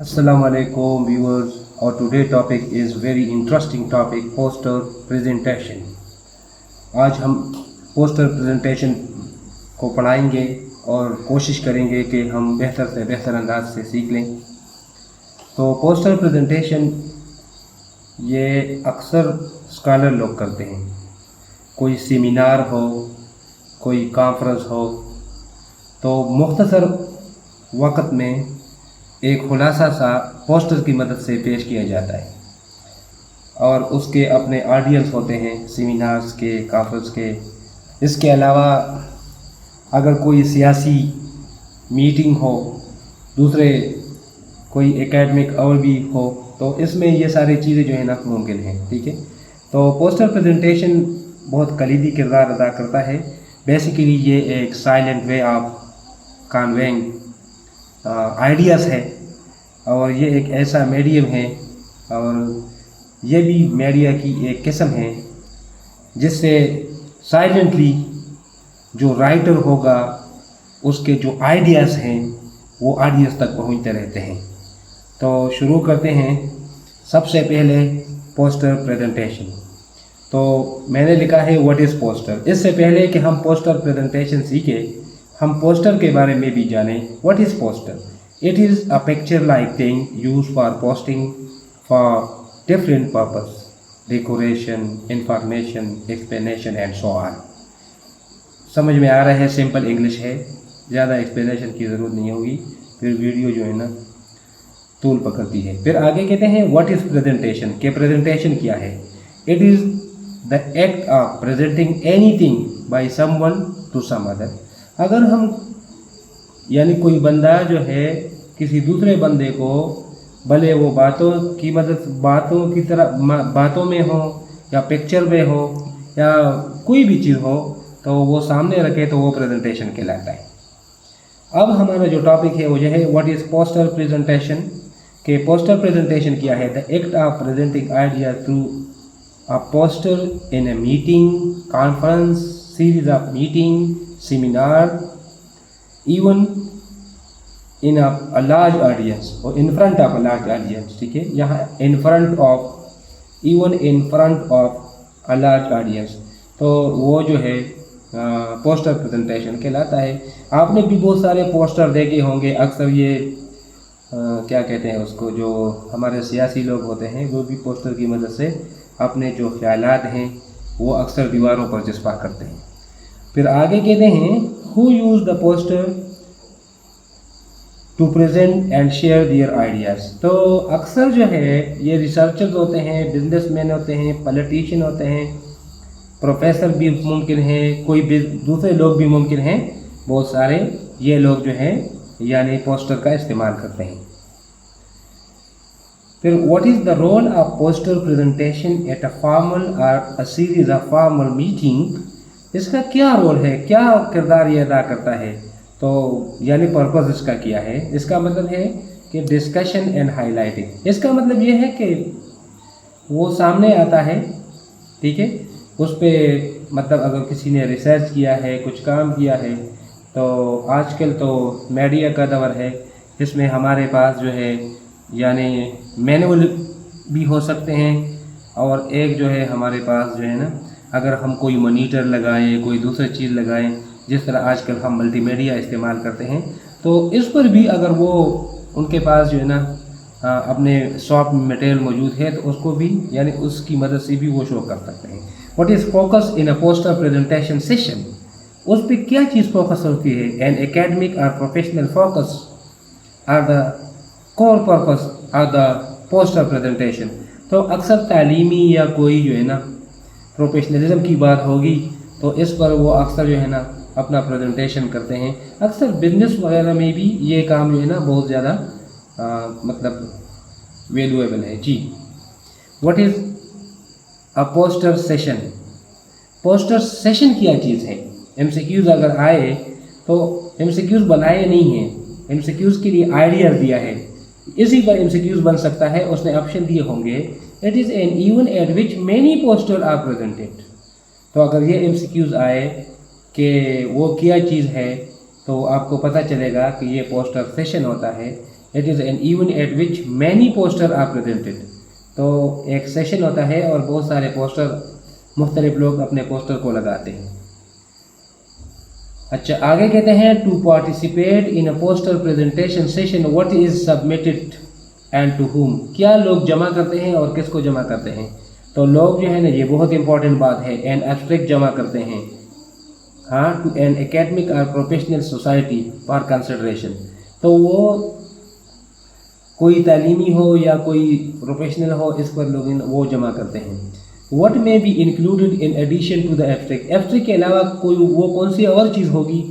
Assalamu alaikum viewers. Our today topic is very interesting topic, poster presentation. आज हम poster presentation को पढ़ाएंगे और कोशिश करेंगे कि हम बेहतर से बेहतर अंदाज से सीख लें। तो पोस्टर प्रेजेंटेशन ये अक्सर स्कॉलर लोग करते हैं। कोई सेमिनार हो, कोई कॉन्फ्रेंस हो, तो मुख्तसर वक्त में एक खुलासा सा पोस्टर की मदद से पेश किया जाता है और उसके अपने ऑडियंस होते हैं सेमिनार्स के, कॉन्फ्रेंस के। इसके अलावा अगर कोई सियासी मीटिंग हो, दूसरे कोई एकेडमिक और भी हो, तो इसमें ये सारी चीज़ें जो है ना मुमकिन हैं। ठीक है, तो पोस्टर प्रेजेंटेशन बहुत कलीदी किरदार अदा करता है। बेसिकली ये एक silent way of conveying ideas है और ये एक ऐसा मीडियम है और ये भी मीडिया की एक किस्म है जिससे साइलेंटली जो राइटर होगा उसके जो आइडियाज़ हैं वो ऑडियंस तक पहुंचते रहते हैं। तो शुरू करते हैं। सबसे पहले पोस्टर प्रेजेंटेशन। तो मैंने लिखा है व्हाट इज़ पोस्टर। इससे पहले कि हम पोस्टर प्रेजेंटेशन सीखें, हम पोस्टर के बारे में भी जानें। What is poster? It is a picture like thing use for posting for different purpose, decoration, information, explanation and so on. समझ में आ रहा है? सिंपल इंग्लिश है, ज़्यादा एक्सप्लेनेशन की ज़रूरत नहीं होगी, फिर वीडियो जो है ना तूल पकड़ती है। फिर आगे कहते हैं व्हाट इज़ प्रेजेंटेशन। के प्रेजेंटेशन क्या है? It is the act of presenting anything by someone to some other. अगर हम यानी कोई बंदा जो है किसी दूसरे बंदे को, भले वो बातों की मदद, बातों की तरह बातों में हो या पिक्चर में हो या कोई भी चीज़ हो, तो वो सामने रखे तो वो प्रेजेंटेशन कहलाता है। अब हमारा जो टॉपिक है वो जो है व्हाट इज़ पोस्टर प्रेजेंटेशन। के पोस्टर प्रेजेंटेशन क्या है? The act of presenting idea through a poster in a meeting, conference, series of meeting, seminar, even in a large audience or in front of a large audience। ठीक है, यहाँ in front of, even in front of a large audience, तो वो जो है poster presentation कहलाता है। आपने भी बहुत सारे पोस्टर देखे होंगे। अक्सर ये क्या कहते हैं उसको, जो हमारे सियासी लोग होते हैं वो भी पोस्टर की मदद से अपने जो ख्यालात हैं वो अक्सर दीवारों पर चिपका करते हैं। फिर आगे कहते हैं who use the poster to present and share their ideas। तो अक्सर जो है ये रिसर्चर्स होते हैं, बिजनेसमैन होते हैं, पॉलिटिशियन होते हैं, प्रोफेसर भी मुमकिन हैं, कोई भी दूसरे लोग भी मुमकिन हैं, बहुत सारे ये लोग जो हैं यानी पोस्टर का इस्तेमाल करते हैं। फिर what is the role of poster presentation at a formal और a series of formal meeting. इसका क्या रोल है, क्या किरदार ये अदा करता है? तो यानी पर्पस इसका क्या है? इसका मतलब है कि डिस्कशन एंड हाईलाइटिंग। इसका मतलब ये है कि वो सामने आता है, ठीक है, उस पर मतलब अगर किसी ने रिसर्च किया है, कुछ काम किया है, तो आजकल तो मीडिया का दौर है, इसमें हमारे पास जो है यानी मैनुअल भी हो सकते हैं और एक जो है हमारे पास जो है ना, अगर हम कोई मॉनिटर लगाएं, कोई दूसरी चीज़ लगाएं, जिस तरह आजकल हम मल्टीमीडिया इस्तेमाल करते हैं, तो इस पर भी अगर वो उनके पास जो है ना अपने सॉफ्ट मटेरियल मौजूद है तो उसको भी यानी उसकी मदद से भी वो शो कर सकते हैं। What is focus in a poster presentation session. उस पर क्या चीज़ फोकस होती है? एन एकेडमिक और professional focus are the core purpose of the poster presentation. तो अक्सर तालीमी या कोई जो है ना प्रोफेशनलिज्म की बात होगी तो इस पर वो अक्सर जो है ना अपना प्रेजेंटेशन करते हैं। अक्सर बिजनेस वगैरह में भी ये काम जो है ना बहुत ज़्यादा मतलब वैल्यूएबल है जी। What is a poster session. Poster session क्या चीज़ है? एमसीक्यूज़ अगर आए तो एमसीक्यूज़ बनाए नहीं हैं, एमसीक्यूज़ के लिए आइडिया दिया है, इसी पर एमसीक्यूज़ बन सकता है। उसने ऑप्शन दिए होंगे it is an event at which many poster are presented. तो अगर ये एमसीक्यूज़ आए कि वो क्या चीज़ है, तो आपको पता चलेगा कि ये पोस्टर सेशन होता है it is an event at which many poster are presented. तो एक सेशन होता है और बहुत सारे पोस्टर, मुख्तलिफ लोग अपने पोस्टर को लगाते हैं। अच्छा, आगे कहते हैं to participate in a poster presentation session what is submitted and to whom. क्या लोग जमा करते हैं और किसको जमा करते हैं? तो लोग जो है ना, ये बहुत इंपॉर्टेंट बात है, एन एब्स्ट्रैक्ट जमा करते हैं, हाँ, टू एन एकेडमिक और प्रोफेशनल सोसाइटी फॉर कंसिडरेशन। तो वो कोई तालीमी हो या कोई प्रोफेशनल हो, इस पर लोग वो जमा करते हैं। What may be included in addition to the abstract. Abstract के अलावा कोई वो कौन सी और चीज़ होगी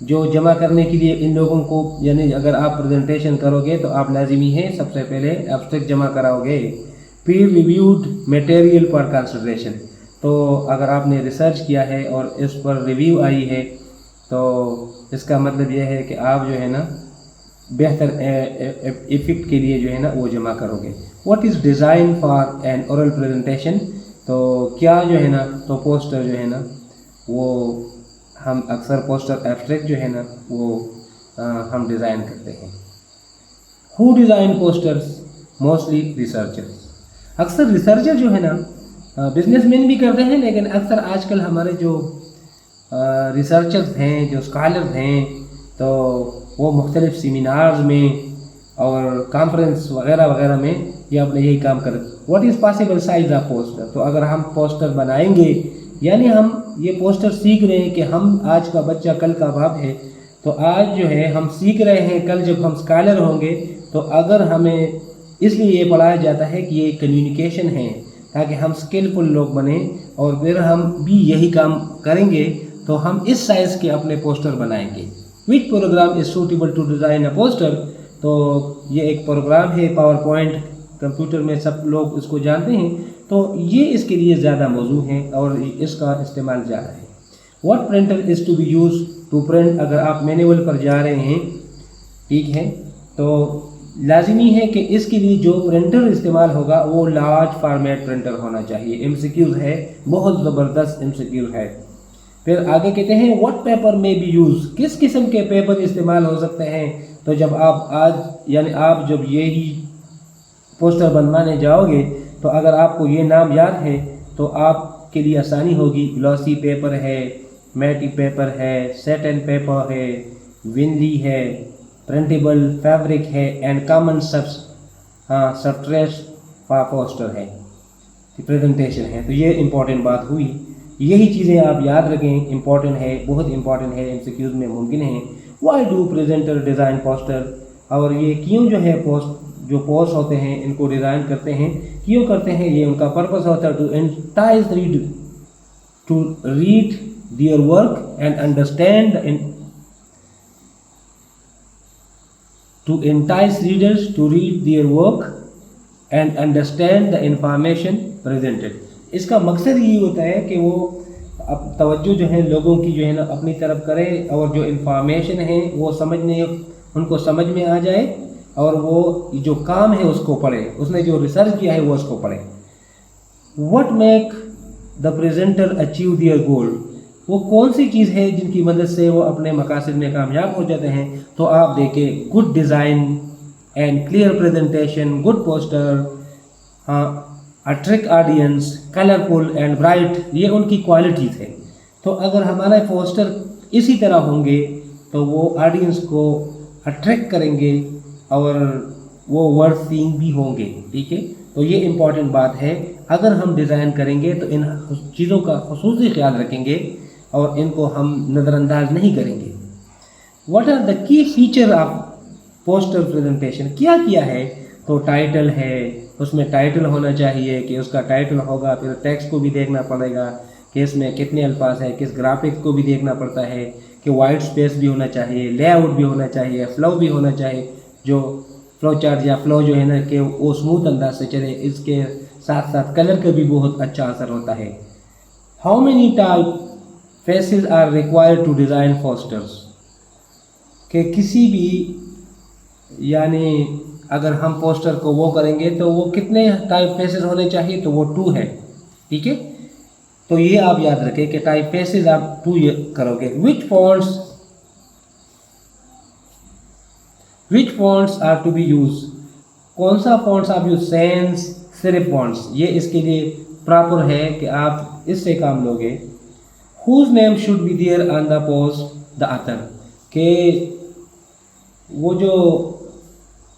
जो जमा करने के लिए इन लोगों को, यानी अगर आप प्रेजेंटेशन करोगे तो आप लाजिमी है सबसे पहले एब्स्ट्रैक्ट जमा कराओगे। पीर रिव्यूड मटेरियल फॉर कंसिडरेशन। तो अगर आपने रिसर्च किया है और इस पर रिव्यू आई है तो इसका मतलब यह है कि आप जो है ना बेहतर इफेक्ट के लिए जो है ना वो जमा करोगे। What is design for an oral presentation. तो क्या जो है ना, तो पोस्टर जो है ना वो हम अक्सर पोस्टर एब्स्ट्रैक्ट जो है ना वो हम डिज़ाइन करते हैं। Who design posters? Mostly researchers. अक्सर रिसर्चर जो है ना बिजनेसमैन भी करते हैं, लेकिन अक्सर आजकल हमारे जो रिसर्चर्स हैं, जो स्कॉलर्स हैं, तो वो मुख्तलिफ सेमिनार्स में और कॉन्फ्रेंस वगैरह वगैरह में ये अपने यही काम करें। What is possible size of poster. तो अगर हम पोस्टर बनाएंगे, यानी हम ये पोस्टर सीख रहे हैं कि हम आज का बच्चा कल का बाप है, तो आज जो है हम सीख रहे हैं, कल जब हम स्कॉलर होंगे तो अगर हमें इसलिए ये पढ़ाया जाता है कि ये कम्युनिकेशन है ताकि हम स्किलफुल लोग बने, और फिर हम भी यही काम करेंगे तो हम इस साइज़ के अपने पोस्टर बनाएंगे। Which program is suitable to design a poster. तो ये एक प्रोग्राम है, पावर पॉइंट, कंप्यूटर में सब लोग इसको जानते हैं, तो ये इसके लिए ज़्यादा मौजू है और इसका इस्तेमाल ज़्यादा है। What printer is to be use to print. अगर आप मैनुअल पर जा रहे हैं, ठीक है, तो लाजिमी है कि इसके लिए जो प्रिंटर इस्तेमाल होगा वो लार्ज फॉर्मेट प्रिंटर होना चाहिए। एमसीक्यूज़ है, बहुत ज़बरदस्त एमसीक्यूज़ है। फिर आगे कहते हैं व्हाट पेपर में बी यूज़। किस किस्म के पेपर इस्तेमाल हो सकते हैं। तो जब आप आज यानी आप जब यही पोस्टर बनवाने जाओगे तो अगर आपको ये नाम याद है तो आपके लिए आसानी होगी। ग्लॉसी पेपर है, मैटी पेपर है, सैटिन पेपर है, विनली है, प्रिंटेबल फैब्रिक है and common substrate for poster है, प्रेजेंटेशन है। तो ये इम्पॉर्टेंट बात हुई। यही चीज़ें आप याद रखें, इम्पॉर्टेंट है, बहुत इम्पॉर्टेंट है, एमसीक्यूज़ में मुमकिन है। Why do presenter design poster. और ये क्यों जो है पोस्ट होते हैं इनको डिज़ाइन करते हैं, क्यों करते हैं, ये उनका पर्पस होता है to entice to read their work and understand to entice readers to read their work and understand the information presented। इसका मकसद यही होता है कि वो अब तवज्जो जो है लोगों की जो है ना अपनी तरफ करें और जो इन्फॉर्मेशन है वो उनको समझ में आ जाए और वो जो काम है उसको पढ़े, उसने जो रिसर्च किया है वो उसको पढ़े। What make the presenter achieve their goal। वो कौन सी चीज़ है जिनकी मदद से वो अपने मकासद में कामयाब हो जाते हैं। तो आप देखें, good design and clear presentation, good poster, हाँ, attract audience, colourful and bright, ये उनकी क्वालिटीज़ है। तो अगर हमारा पोस्टर इसी तरह होंगे तो वो ऑडियंस को अट्रैक्ट करेंगे और वो वर्थ सीइंग भी होंगे, ठीक है। तो ये इम्पॉर्टेंट बात है। अगर हम डिज़ाइन करेंगे तो इन चीज़ों का खुसूसी ख्याल रखेंगे और इनको हम नज़रअंदाज नहीं करेंगे। What are the key feature of poster presentation. क्या किया है, तो टाइटल है, उसमें टाइटल होना चाहिए कि उसका टाइटल होगा, फिर टेक्स्ट को भी देखना पड़ेगा कि इसमें कितने अल्फाज है, किस ग्राफिक्स को भी देखना पड़ता है कि वाइट स्पेस भी होना चाहिए, लेआउट भी होना चाहिए, फ्लो भी होना चाहिए, जो फ्लो चार्ट या फ्लो जो है ना कि वो स्मूथ अंदाज से चले। इसके साथ साथ कलर का भी बहुत अच्छा असर होता है। How many type faces are required to design posters. कि किसी भी यानी अगर हम पोस्टर को वो करेंगे तो वो कितने टाइप फेसेस होने चाहिए, तो वो 2 है, ठीक है। तो ये आप याद रखें कि टाइप फेसेस आप 2 करोगे। Which fonts which fonts are to be use, कौन सा फॉन्ट्स आप यूज, सैंस, सिर्फ फॉन्ट्स, ये इसके लिए प्रॉपर है कि आप इससे काम लोगे। Whose name should be there on the post the author, के वो जो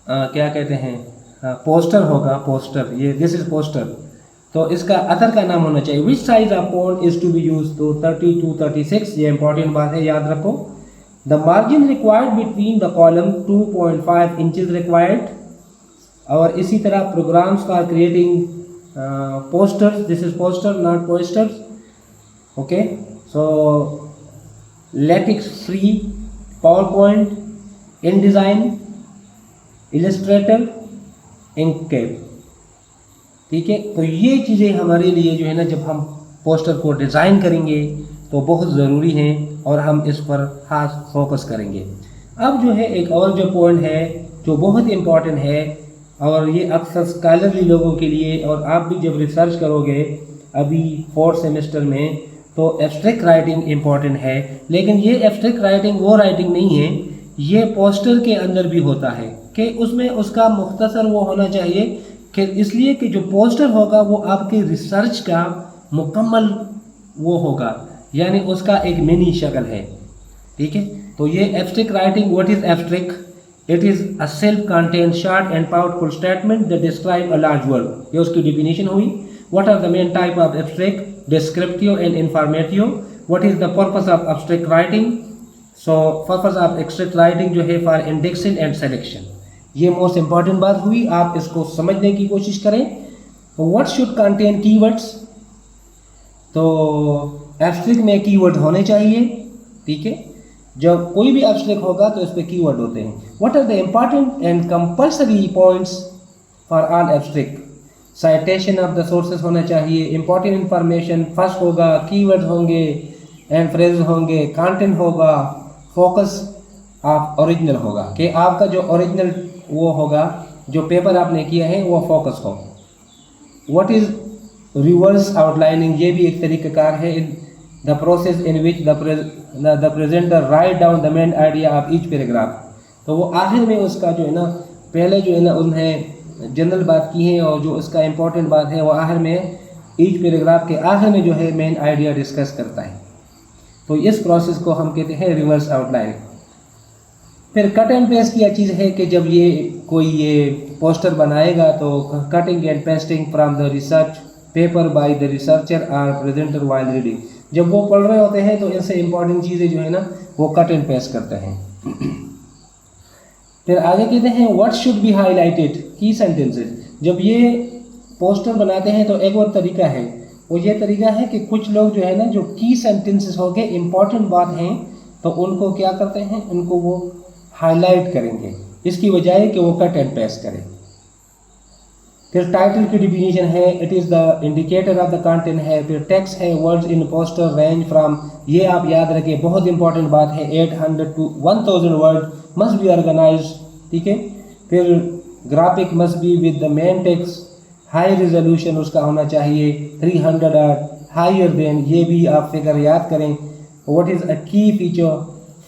क्या कहते हैं पोस्टर होगा, पोस्टर, ये दिस इज पोस्टर, तो इसका अथर का नाम होना चाहिए। Which size of font is to be use, तो 30 to 36, ये इंपॉर्टेंट बात है, याद रखो। The margin required between the column 2.5 inches required, और इसी तरह programs for creating posters, this is poster not posters, okay, so latex free, PowerPoint, InDesign, Illustrator, Inkscape, ठीक है। तो ये चीज़ें हमारे लिए जो है ना, जब हम पोस्टर को डिज़ाइन करेंगे तो बहुत ज़रूरी हैं और हम इस पर खास फोकस करेंगे। अब जो है एक और जो पॉइंट है जो बहुत इम्पॉर्टेंट है, और ये अक्सर स्कॉलरली लोगों के लिए, और आप भी जब रिसर्च करोगे अभी 4th सेमेस्टर में, तो एब्स्ट्रैक्ट राइटिंग इम्पॉर्टेंट है। लेकिन ये एब्स्ट्रैक्ट राइटिंग वो राइटिंग नहीं है, ये पोस्टर के अंदर भी होता है कि उसमें उसका मुख्तसर वो होना चाहिए कि इसलिए कि जो पोस्टर होगा वो आपके रिसर्च का मुकम्मल वो होगा, यानी उसका एक मिनी शक्ल है, ठीक है। तो ये abstract writing, what is abstract? It is a self-contained short and powerful statement that describe a large work. ये उसकी definition हुई। What are the main type of abstract? Descriptive and informative. What is the purpose of abstract writing? So purpose of abstract writing जो है for indexing and selection. ये most important बात हुई, आप इसको समझने की कोशिश करें। What should contain keywords? तो abstract में कीवर्ड होने चाहिए, ठीक है। जब कोई भी एब्स्ट्रैक्ट होगा तो इस पे कीवर्ड होते हैं। What are the important and compulsory points for all abstract? Citation of the sources होना चाहिए, इंपॉर्टेंट इंफॉर्मेशन फर्स्ट होगा, कीवर्ड होंगे, एंड फ्रेज होंगे, कंटेंट होगा, फोकस ऑफ ओरिजिनल होगा कि आपका जो ओरिजिनल वो होगा, जो पेपर आपने किया है वो फोकस हो। What is reverse outlining? ये भी एक तरीक़ाकार है, the process in which the presenter write down the main idea of each paragraph। तो वो आखिर में उसका जो है ना, पहले जो है ना उन्हें जनरल बात की है और जो उसका इम्पोर्टेंट बात है वो आखिर में ईच पैराग्राफ के आखिर में जो है मेन आइडिया डिस्कस करता है। तो इस प्रोसेस को हम कहते हैं रिवर्स आउटलाइन। फिर कट एंड पेस्ट की चीज़ है कि जब ये कोई ये पोस्टर बनाएगा तो cutting and pasting from the research paper by the researcher or presenter while reading. जब वो पढ़ रहे होते हैं तो इनसे इम्पॉर्टेंट चीज़ें जो है ना वो कट एंड पेस्ट करते हैं। फिर आगे कहते हैं व्हाट शुड बी हाईलाइटेड की सेंटेंसेस। जब ये पोस्टर बनाते हैं तो एक और तरीका है, वो ये तरीका है कि कुछ लोग जो है ना जो की सेंटेंसेस हो गए इम्पॉर्टेंट बात हैं तो उनको क्या करते हैं, उनको वो हाईलाइट करेंगे, इसकी बजाय कि वो कट एंड पेस्ट करें। फिर टाइटल की डिफिनीशन है, it is the indicator of the content है। फिर टेक्स्ट है, words in poster range from, ये आप याद रखिए बहुत इंपॉर्टेंट बात है, 800 to 1000 word must be organize, ठीक है। फिर graphic must be with the main text, high resolution उसका होना चाहिए 300 और हायर देन, ये भी आप फिगर याद करें। व्हाट इज़ अ की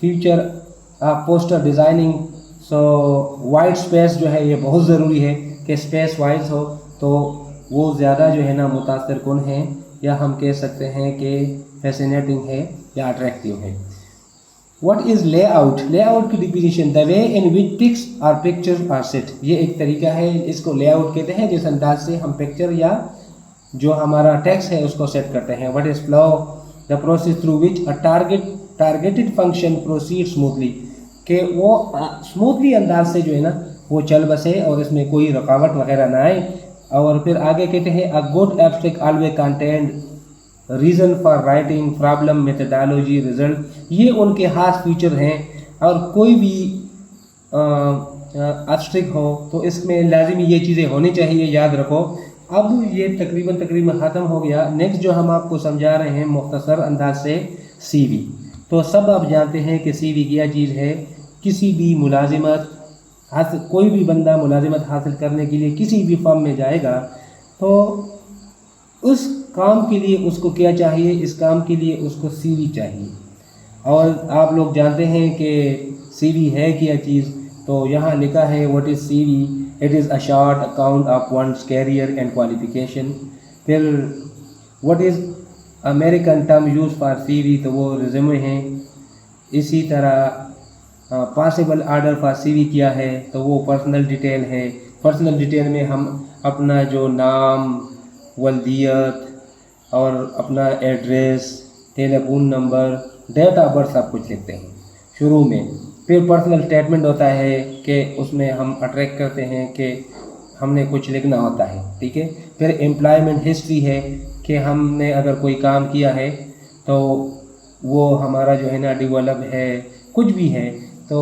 feature of poster designing? So white space जो है ये बहुत ज़रूरी है कि स्पेस वाइज हो, तो वो ज़्यादा जो है ना मुतासर कुन है, या हम कह सकते हैं कि फैसिनेटिंग है या अट्रैक्टिव है। What is layout? लेआउट की definition, the way in which pics और पिक्चर्स आर सेट। ये एक तरीका है, इसको लेआउट कहते हैं, जिस अंदाज से हम पिक्चर या जो हमारा टेक्स्ट है उसको सेट करते हैं। What is flow? The process through which a targeted function proceed smoothly, कि वो स्मूथली अंदाज से जो है ना वो चल बसे और इसमें कोई रुकावट वगैरह ना आए। और फिर आगे कहते हैं a good abstract always contained reason for writing, problem, methodology, result, ये उनके खास फीचर हैं। और कोई भी एब्स्ट्रैक्ट हो तो इसमें लाजिमी ये चीज़ें होनी चाहिए, याद रखो। अब ये तकरीबन ख़त्म हो गया। नेक्स्ट जो हम आपको समझा रहे हैं मुख्तसर अंदाज से, CV। तो सब आप जानते हैं कि CV क्या चीज़ है। किसी भी मुलाजिमत हासिल, कोई भी बंदा मुलाजिमत हासिल करने के लिए किसी भी फर्म में जाएगा तो उस काम के लिए उसको क्या चाहिए, इस काम के लिए उसको CV चाहिए। और आप लोग जानते हैं कि CV है क्या चीज़, تو یہاں لکھا ہے what is CV, it is a short account of one's career and qualification. پھر what is American term used for CV, تو وہ ریزیومے ہیں. اسی طرح پاسبل آرڈر فار CV کیا ہے تو وہ پرسنل ڈیٹیل ہے. پرسنل ڈیٹیل میں ہم اپنا جو نام، ولدیت اور اپنا address, telephone number, date of birth سب کچھ لکھتے ہیں شروع میں. پھر پرسنل اسٹیٹمنٹ ہوتا ہے کہ اس میں ہم اٹریکٹ کرتے ہیں کہ ہم نے کچھ لکھنا ہوتا ہے، ٹھیک ہے. پھر امپلائمنٹ ہسٹری ہے کہ ہم نے اگر کوئی کام کیا ہے تو وہ ہمارا جو ہے نا ڈیولپ ہے، کچھ بھی ہے تو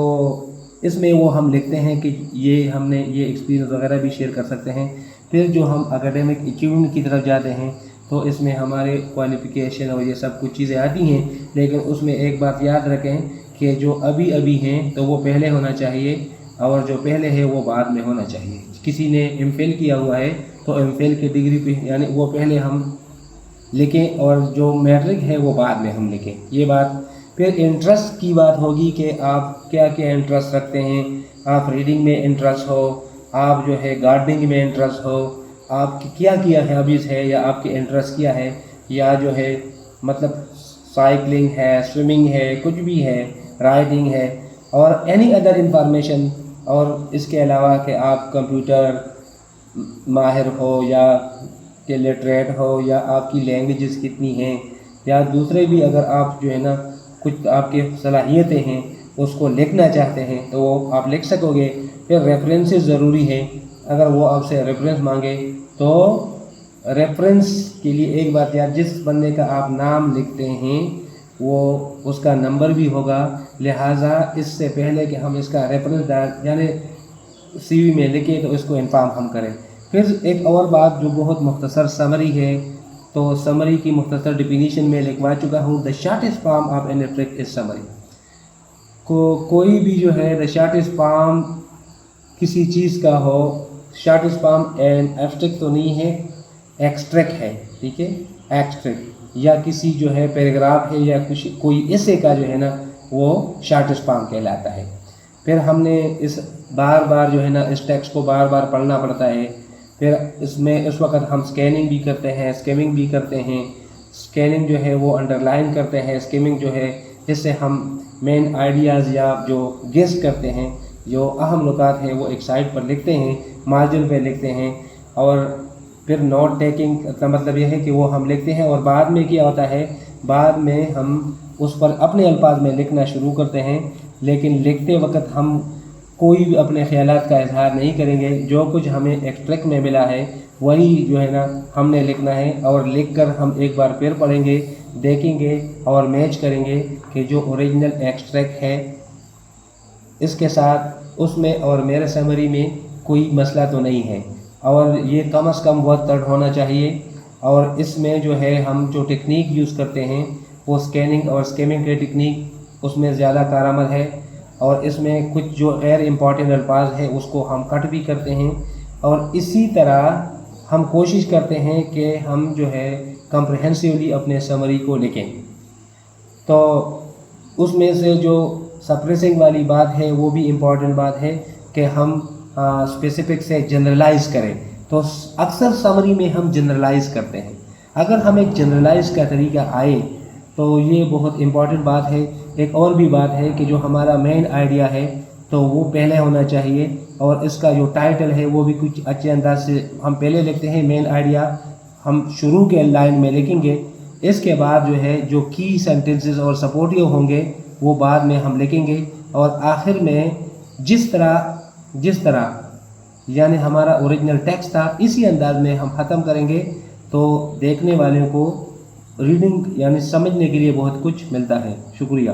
اس میں وہ ہم لکھتے ہیں کہ یہ ہم نے یہ ایکسپیرینس وغیرہ بھی شیئر کر سکتے ہیں. پھر جو ہم اکیڈمک اچیومنٹ کی طرف جاتے ہیں تو اس میں ہمارے کوالیفیکیشن اور یہ سب کچھ چیزیں آتی ہیں، لیکن اس میں ایک بات یاد رکھیں کہ جو ابھی ہیں تو وہ پہلے ہونا چاہیے اور جو پہلے ہے وہ بعد میں ہونا چاہیے. کسی نے ایم فل کیا ہوا ہے تو ایم فل کی ڈگری پہ یعنی وہ پہلے ہم لکھیں اور جو میٹرک ہے وہ بعد میں ہم لکھیں، یہ بات. پھر انٹرسٹ کی بات ہوگی کہ آپ کیا کیا انٹرسٹ رکھتے ہیں. آپ ریڈنگ میں انٹرسٹ ہو، آپ جو ہے گارڈننگ میں انٹرسٹ ہو، آپ کی کیا ہابیز ہے یا آپ کے انٹرسٹ کیا ہے، یا جو ہے مطلب سائیکلنگ ہے، سوئمنگ ہے، کچھ بھی ہے، رائڈنگ ہے اور اینی ادر انفارمیشن. اور اس کے علاوہ کہ آپ کمپیوٹر ماہر ہو یا کہ لٹریٹ ہو یا آپ کی لینگویجز کتنی ہیں یا دوسرے بھی اگر آپ جو ہے نا کچھ آپ کی صلاحیتیں ہیں اس کو لکھنا چاہتے ہیں تو وہ آپ لکھ سکو گے. پھر ریفرنسز ضروری ہیں، اگر وہ آپ سے ریفرنس مانگے تو ریفرنس کے لیے ایک بات یاد، جس بندے کا آپ نام لکھتے ہیں وہ اس کا نمبر بھی ہوگا، لہٰذا اس سے پہلے کہ ہم اس کا ریفرنس یعنی CV میں لکھیں تو اس کو انفارم ہم کریں. پھر ایک اور بات جو بہت مختصر سمری ہے، تو سمری کی مختصر ڈیفینیشن میں لکھوا چکا ہوں. The shortest form of an abstract is summary. کوئی بھی جو ہے دا شارٹیسٹ فارم کسی چیز کا ہو، شارٹیسٹ فارم این ایبسٹریکٹ تو نہیں ہے، ایکسٹریکٹ ہے، ٹھیک ہے. ایکسٹریکٹ یا کسی جو ہے پیراگراف ہے یا کوئی ایسے کا جو ہے نا وہ شارٹیسٹ فارم کہلاتا ہے. پھر ہم نے اس بار جو ہے نا اس ٹیکسٹ کو بار پڑھنا پڑتا ہے. پھر اس میں اس وقت ہم اسکیننگ بھی کرتے ہیں، اسکیمنگ بھی کرتے ہیں. اسکیننگ جو ہے وہ انڈر لائن کرتے ہیں، اسکیمنگ جو ہے جس سے ہم مین آئیڈیاز یا جو گیس کرتے ہیں، جو اہم نکات ہیں وہ ایک سائٹ پر لکھتے ہیں، مارجن پہ لکھتے ہیں. اور پھر نوٹ ٹیکنگ کا مطلب یہ ہے کہ وہ ہم لکھتے ہیں اور بعد میں کیا ہوتا ہے، بعد میں ہم اس پر اپنے الفاظ میں لکھنا شروع کرتے ہیں، لیکن لکھتے وقت ہم کوئی بھی اپنے خیالات کا اظہار نہیں کریں گے. جو کچھ ہمیں ایکسٹریکٹ میں ملا ہے وہی جو ہے نا ہم نے لکھنا ہے، اور لکھ کر ہم ایک بار پھر پڑھیں گے، دیکھیں گے اور میچ کریں گے کہ جو اوریجنل ایکسٹریکٹ ہے اس کے ساتھ اس میں اور میرے سمری میں کوئی مسئلہ تو نہیں ہے. اور یہ کم از کم ورڈ ہونا چاہیے. اور اس میں جو ہے ہم جو ٹیکنیک یوز کرتے ہیں وہ اسکیننگ اور اسکیمنگ کے ٹیکنیک اس میں زیادہ کارآمد ہے. اور اس میں کچھ جو غیر امپورٹنٹ الفاظ ہیں اس کو ہم کٹ بھی کرتے ہیں. اور اسی طرح ہم کوشش کرتے ہیں کہ ہم جو ہے کمپریہنسولی اپنے سمری کو لکھیں. تو اس میں سے جو سپریسنگ والی بات ہے وہ بھی امپورٹنٹ بات ہے کہ ہم اسپیسیفک سے جنرلائز کریں. تو اکثر سمری میں ہم جنرلائز کرتے ہیں. اگر ہم ایک جنرلائز کا طریقہ آئے تو یہ بہت امپورٹنٹ بات ہے. ایک اور بھی بات ہے کہ جو ہمارا مین آئیڈیا ہے تو وہ پہلے ہونا چاہیے، اور اس کا جو ٹائٹل ہے وہ بھی کچھ اچھے انداز سے ہم پہلے لکھتے ہیں. مین آئیڈیا ہم شروع کے لائن میں لکھیں گے، اس کے بعد جو ہے جو کی سینٹنسز اور سپورٹیو ہوں گے وہ بعد میں ہم لکھیں گے. اور آخر میں جس طرح یعنی ہمارا اوریجنل ٹیکسٹ تھا اسی انداز میں ہم ختم کریں گے. تو دیکھنے والوں کو ریڈنگ یعنی سمجھنے کے لیے بہت کچھ ملتا ہے. شکریہ.